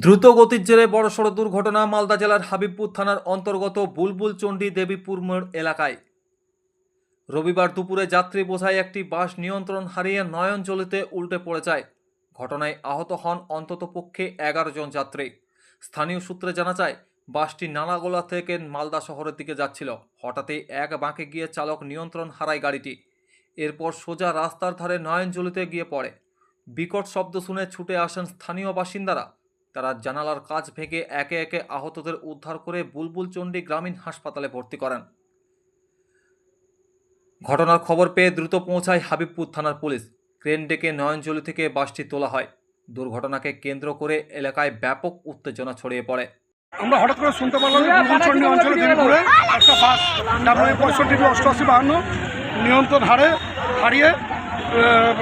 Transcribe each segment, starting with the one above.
দ্রুত গতির জেরে বড়সড় দুর্ঘটনা মালদা জেলার হাবিবপুর থানার অন্তর্গত বুলবুল চণ্ডী দেবীপুর মোড় এলাকায়। রবিবার দুপুরে যাত্রী বোঝাই একটি বাস নিয়ন্ত্রণ হারিয়ে নয়নজলিতে উল্টে পড়ে যায়। ঘটনায় আহত হন অন্ততপক্ষে 11 জন যাত্রী। স্থানীয় সূত্রে জানা যায়, বাসটি নালাগোলা থেকে মালদা শহরের দিকে যাচ্ছিল। হঠাৎই এক বাঁকে গিয়ে চালক নিয়ন্ত্রণ হারায় গাড়িটি। এরপর সোজা রাস্তার ধারে নয়নজলিতে গিয়ে পড়ে। বিকট শব্দ শুনে ছুটে আসেন স্থানীয় বাসিন্দারা। তারা জানালার কাঁচ ভেঙে একে একে আহতদের উদ্ধার করে বুলবুল চণ্ডী গ্রামীণ হাসপাতালে ভর্তি করেন। ঘটনার খবর পেয়ে দ্রুত পৌঁছায় হাবিবপুর থানার পুলিশ। ক্রেন ডেকে নয়নজলি থেকে বাসটি তোলা হয়। দুর্ঘটনাকে কেন্দ্র করে এলাকায় ব্যাপক উত্তেজনা ছড়িয়ে পড়ে। আমরা হঠাৎ করে শুনতে পারলাম বুলবুলচণ্ডী অঞ্চলে দেবীপুরে একটা বাস WI65-8252 নিয়ন্ত্রণ হারিয়ে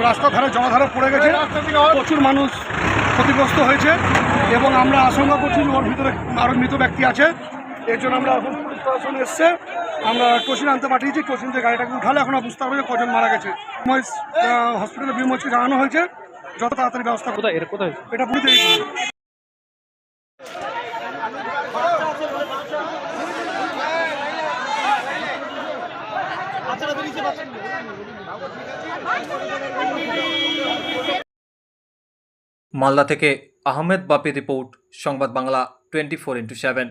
রাস্তার ধারে জলাধারে পড়ে গেছে। প্রচুর মানুষ ক্ষতিগ্রস্ত হয়েছে এবং আমরা আশঙ্কা করছি ওর ভিতরে আরও মৃত ব্যক্তি আছে। এর জন্য আমরা এখন পুলিশ প্রশাসন এসছে, আমরা টোশিন আনতে পাঠিয়েছি। টোশিন থেকে গাড়িটাকে উঠালে এখন বুঝতে পারবে যে কজন মারা গেছে। হসপিটালে বিমোচকে জানানো হয়েছে, যত তাড়াতাড়ি ব্যবস্থা। কোথায় এটা পুরীতে। মালদা থেকে আহমেদ বাপি রিপোর্ট, সংবাদ বাংলা 24x7।